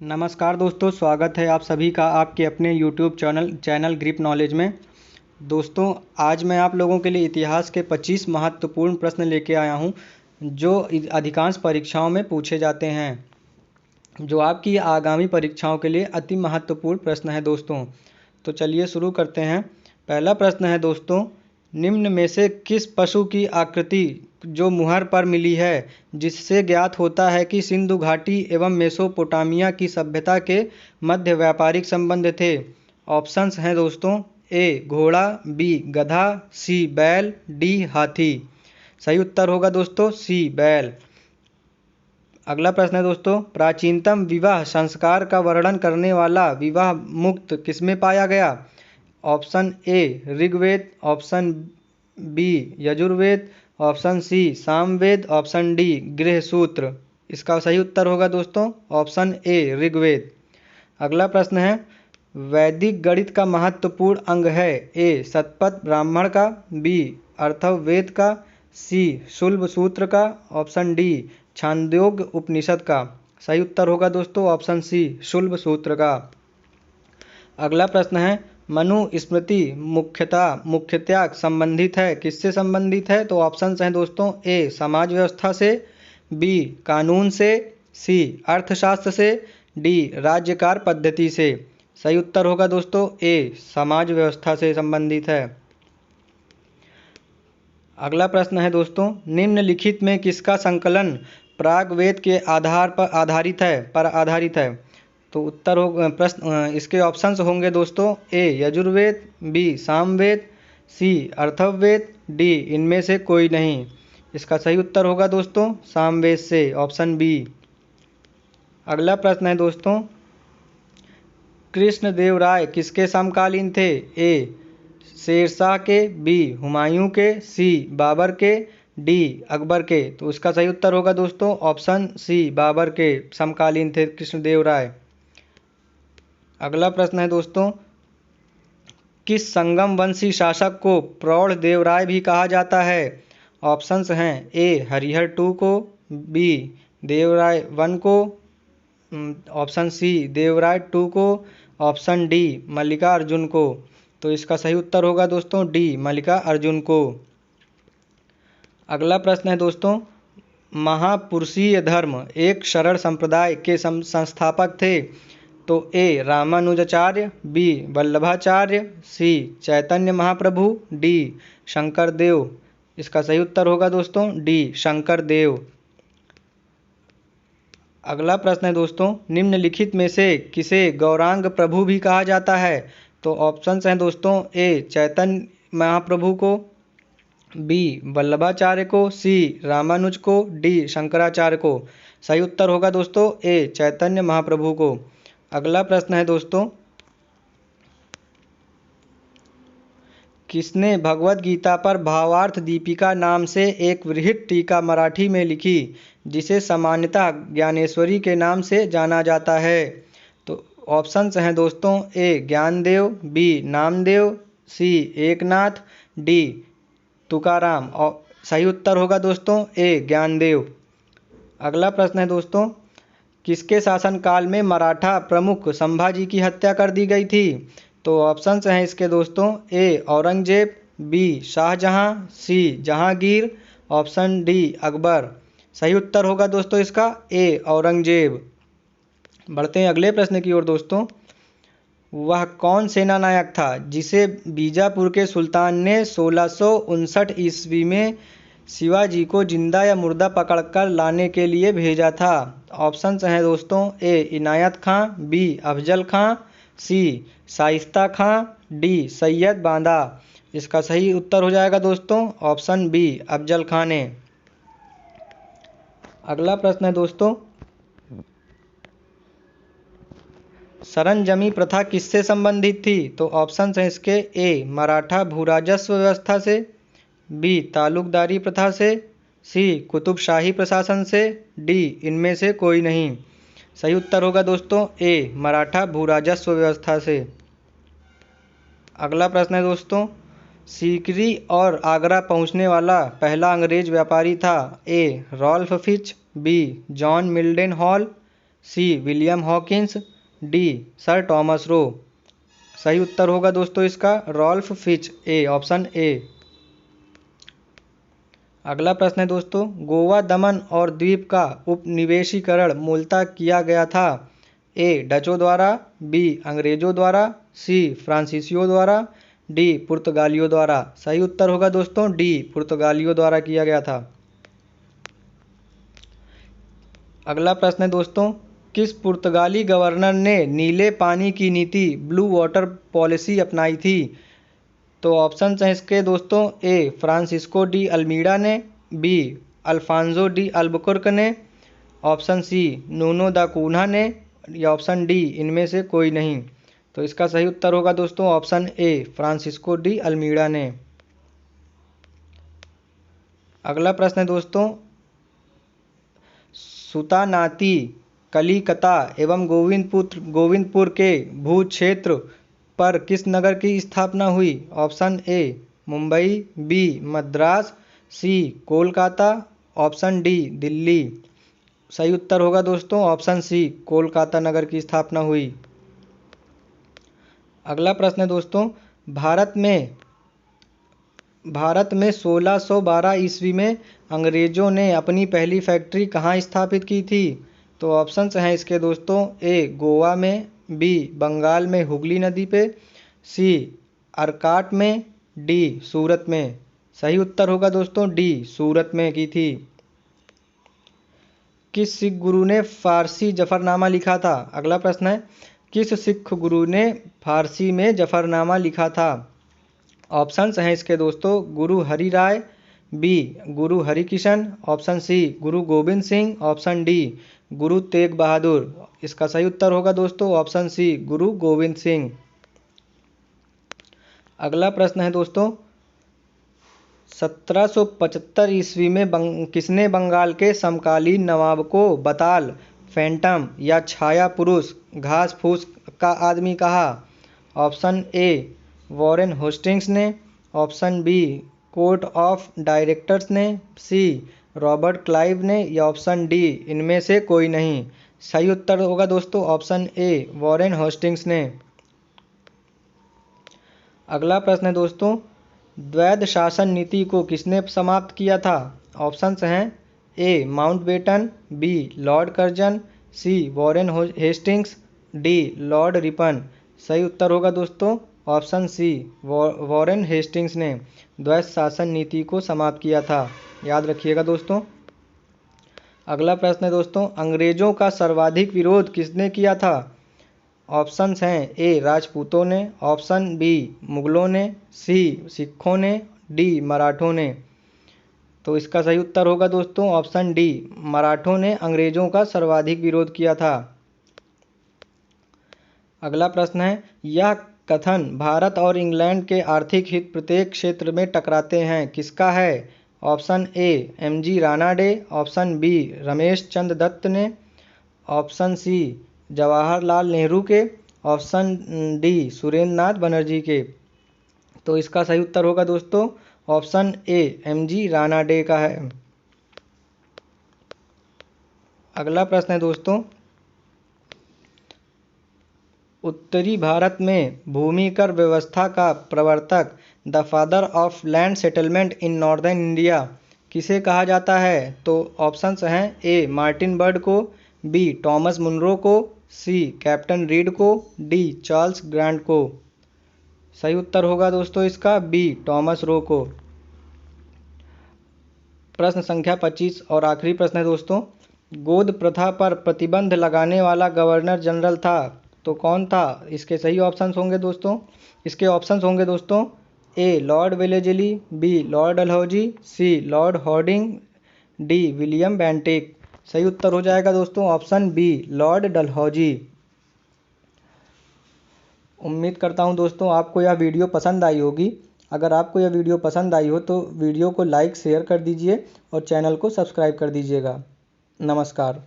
नमस्कार दोस्तों, स्वागत है आप सभी का आपके अपने यूट्यूब चैनल ग्रिप नॉलेज में। दोस्तों, आज मैं आप लोगों के लिए इतिहास के 25 महत्वपूर्ण प्रश्न लेके आया हूं जो अधिकांश परीक्षाओं में पूछे जाते हैं, जो आपकी आगामी परीक्षाओं के लिए अति महत्वपूर्ण प्रश्न है दोस्तों। तो चलिए शुरू करते हैं। पहला प्रश्न है दोस्तों, निम्न में से किस पशु की आकृति जो मुहर पर मिली है जिससे ज्ञात होता है कि सिंधु घाटी एवं मेसोपोटामिया की सभ्यता के मध्य व्यापारिक संबंध थे? ऑप्शंस हैं दोस्तों, ए घोड़ा, बी गधा, सी बैल, डी हाथी। सही उत्तर होगा दोस्तों सी बैल। अगला प्रश्न है दोस्तों, प्राचीनतम विवाह संस्कार का वर्णन करने वाला विवाह मुक्त किसमें पाया गया? Option A Rigveda, option B Yajurveda, option C Samaveda, option D Grihasutra. इसका सही उत्तर होगा दोस्तों ऑप्शन ए ऋग्वेद। अगला प्रश्न है, वैदिक गणित का महत्वपूर्ण अंग है? ए शतपथ ब्राह्मण का, बी अथर्ववेद का, सी शुल्ब सूत्र का, ऑप्शन डी छांदोग्य उपनिषद का। सही उत्तर होगा दोस्तों ऑप्शन सी शुल्ब सूत्र का। अगला प्रश्न है, मनुस्मृति मुख्यतः संबंधित है किससे संबंधित है? तो ऑप्शंस हैं दोस्तों, ए समाज व्यवस्था से, बी कानून से, सी अर्थशास्त्र से, डी राज्यकार पद्धति से। सही उत्तर होगा दोस्तों ए समाज व्यवस्था से संबंधित है। अगला प्रश्न है दोस्तों, निम्नलिखित में किसका संकलन प्रागवेद के आधार पर आधारित है? तो उत्तर हो प्रश्न इसके ऑप्शंस होंगे दोस्तों, ए यजुर्वेद, बी सामवेद, सी अथर्ववेद, डी इनमें से कोई नहीं। इसका सही उत्तर होगा दोस्तों सामवेद से, ऑप्शन बी। अगला प्रश्न है दोस्तों, कृष्णदेवराय किसके समकालीन थे? ए शेरशाह के, बी हुमायूं के, सी बाबर के, डी अकबर के। तो इसका सही उत्तर होगा दोस्तों ऑप्शन सी बाबर के समकालीन थे कृष्णदेवराय। अगला प्रश्न है दोस्तों, किस संगम वंशी शासक को प्रौढ़ देवराय भी कहा जाता है? ऑप्शंस हैं, ए हरिहर टू को, बी देवराय वन को, ऑप्शन सी देवराय टू को, ऑप्शन डी मल्लिका अर्जुन को। तो इसका सही उत्तर होगा दोस्तों डी मल्लिका अर्जुन को। अगला प्रश्न है दोस्तों, महापुरुषीय धर्म एक शरण संप्रदाय के संस्थापक थे? तो ए रामानुजाचार्य, बी वल्लभाचार्य, सी चैतन्य महाप्रभु, डी शंकर देव। इसका सही उत्तर होगा दोस्तों डी शंकर देव। अगला प्रश्न है दोस्तों, निम्नलिखित में से किसे गौरांग प्रभु भी कहा जाता है? तो ऑप्शंस हैं दोस्तों, ए चैतन्य महाप्रभु को, बी वल्लभाचार्य को, सी रामानुज को, डी शंकराचार्य को। सही उत्तर होगा दोस्तों ए चैतन्य महाप्रभु को। अगला प्रश्न है दोस्तों, किसने भगवत गीता पर भावार्थ दीपिका नाम से एक वृहत टीका मराठी में लिखी जिसे सामान्यतः ज्ञानेश्वरी के नाम से जाना जाता है? तो ऑप्शंस हैं दोस्तों, ए ज्ञानदेव, बी नामदेव, सी एकनाथ, डी तुकाराम। और सही उत्तर होगा दोस्तों ए ज्ञानदेव। अगला प्रश्न है दोस्तों, किसके शासनकाल में मराठा प्रमुख संभाजी की हत्या कर दी गई थी? तो ऑप्शंस हैं इसके दोस्तों, ए औरंगजेब, बी शाहजहां, सी जहांगीर, ऑप्शन डी अकबर। सही उत्तर होगा दोस्तों इसका ए औरंगजेब। बढ़ते हैं अगले प्रश्न की ओर दोस्तों, वह कौन सेना नायक था जिसे बीजापुर के सुल्तान ने 1659 ईस्वी में शिवाजी को जिंदा या मुर्दा पकड़कर लाने के लिए भेजा था? ऑप्शंस हैं दोस्तों, ए इनायत खां, बी अफजल खां, सी शाइस्ता खां, डी सैयद बांदा। इसका सही उत्तर हो जाएगा दोस्तों ऑप्शन बी अफजल खां ने। अगला प्रश्न है दोस्तों, सरंजमी प्रथा किससे संबंधित थी? तो ऑप्शंस हैं इसके, ए मराठा भूराजस्व व्यवस्था से, बी तालुकदारी प्रथा से, सी कुतुबशाही प्रशासन से, डी इनमें से कोई नहीं। सही उत्तर होगा दोस्तों ए मराठा भूराजस्व व्यवस्था से। अगला प्रश्न है दोस्तों, सीकरी और आगरा पहुंचने वाला पहला अंग्रेज व्यापारी था? A Ralph Fitch, B John Mildenhall, C William Hawkins, D Sir Thomas Roe. सही उत्तर होगा दोस्तों इसका Ralph Fitch, A, option A. अगला प्रश्न है दोस्तों, गोवा, दमन और द्वीप का उपनिवेशीकरण मूलतः किया गया था। ए, डचों द्वारा, बी, अंग्रेजों द्वारा, सी, फ्रांसीसियों द्वारा, डी, पुर्तगालियों द्वारा। सही उत्तर होगा दोस्तों डी, पुर्तगालियों द्वारा किया गया था। अगला प्रश्न है दोस्तों, किस पुर्तगाली गवर्नर ने नीले पानी की नीति, ब्लू वाटर पॉलिसी अपनाई थी? तो ऑप्शन हैं इसके दोस्तों, ए, फ्रांसिस्को डी अल्मीडा ने, बी, अल्फांसो डी अल्बुकर्क ने, ऑप्शन सी, नूनो दा कून्हा ने, या ऑप्शन डी, इनमें से कोई नहीं। तो इसका सही उत्तर होगा दोस्तों option A, Francisco de Almeida ने। अगला प्रश्न है दोस्तों, सुतानाती, कलिकता एवं गोविंदपुर के भू क्षेत्र पर किस नगर की स्थापना हुई? Option A, Mumbai, B, Madras, C, Kolkata, option D, Delhi. सही उत्तर होगा दोस्तों ऑप्शन सी, कोलकाता नगर की स्थापना हुई। अगला प्रश्न है दोस्तों, भारत में 1612 ईस्वी में अंग्रेजों ने अपनी पहली फैक्ट्री कहाँ स्थापित की थी? तो ऑप्शंस हैं इसके दोस्तों, ए, गोवा में, बी, बंगाल में हुगली नदी पे, सी, अरकाट में, डी, सूरत में। सही उत्तर होगा दोस्तों डी, सूरत में की थी। किस सिख गुरु ने फारसी जफरनामा लिखा था? अगला प्रश्न है, किस सिख गुरु ने फारसी में जफरनामा लिखा था? ऑप्शंस हैं इसके दोस्तों, गुरु हरि राय, बी, गुरु हरिकिशन, ऑप्शन सी, गुरु गोविंद सिंह, ऑप्शन डी, गुरु तेग बहादुर। इसका सही उत्तर होगा दोस्तों ऑप्शन सी, गुरु गोविंद सिंह। अगला प्रश्न है दोस्तों, 1775 ईस्वी में किसने बंगाल के समकालीन नवाब को बताल, फैंटम या छाया पुरुष, घास फूस का आदमी कहा? ऑप्शन ए, वॉरेन होस्टिंग्स ने, option B, court of directors ने, सी, रॉबर्ट क्लाइव ने, या ऑप्शन डी, इनमें से कोई नहीं। सही उत्तर होगा दोस्तों ऑप्शन ए, वॉरेन होस्टिंग्स ने। अगला प्रश्न है दोस्तों, द्वैध शासन नीति को किसने समाप्त किया था? ऑप्शंस हैं, A, Mountbatten, B, Lord Curzon, C, Warren Hastings, D, Lord Ripon. सही उत्तर होगा दोस्तों ऑप्शन सी, वॉरेन हेस्टिंग्स ने द्वैध शासन नीति को समाप्त किया था। याद रखिएगा दोस्तों। अगला प्रश्न है दोस्तों, अंग्रेजों का सर्वाधिक विरोध किसने किया था? ऑप्शंस हैं, ए, राजपूतों ने, ऑप्शन बी, मुगलों ने, सी, सिखों ने, डी, मराठों ने। तो इसका सही उत्तर होगा दोस्तों ऑप्शन डी, मराठों ने अंग्रेजों का सर्वाधिक विरोध किया था। अगला प्रश्न है, यह कथन भारत और इंग्लैंड के आर्थिक हित प्रत्येक क्षेत्र में टकराते हैं किसका है? Option A, M G. Ranade, option B, Ramesh Chandra Dutt ने, ऑप्शन सी, जवाहरलाल नेहरू के, option D, Surendranath Banerjee के। तो इसका सही उत्तर होगा दोस्तों ऑप्शन ए, एम.जी. रानाडे का है। अगला प्रश्न है दोस्तों, उत्तरी भारत में भूमि कर व्यवस्था का प्रवर्तक, the father of land settlement in northern India किसे कहा जाता है? तो ऑप्शंस हैं, ए, मार्टिन बर्ड को, बी, टॉमस मुनरो को, सी, कैप्टन रीड को, डी, चार्ल्स ग्रांट को। सही उत्तर होगा दोस्तों इसका बी, टॉमस रो को। प्रश्न संख्या 25 और आखिरी प्रश्न है दोस्तों, गोद प्रथा पर प्रतिबंध लगाने वाला गवर्नर जनरल था तो कौन था? इसके सही ऑप्शंस होंगे दोस्तों, इसके ऑप्शंस होंगे दोस्तों, A, Lord Wellesley, B, Lord Dalhousie, C, Lord Hardinge, D, William Bentinck. सही उत्तर हो जाएगा दोस्तों ऑप्शन बी, लॉर्ड डलहौजी। उम्मीद करता हूं दोस्तों आपको यह वीडियो पसंद आई होगी। अगर आपको यह वीडियो पसंद आई हो तो वीडियो को लाइक शेयर कर दीजिए और चैनल को सब्सक्राइब कर दीजिएगा। नमस्कार।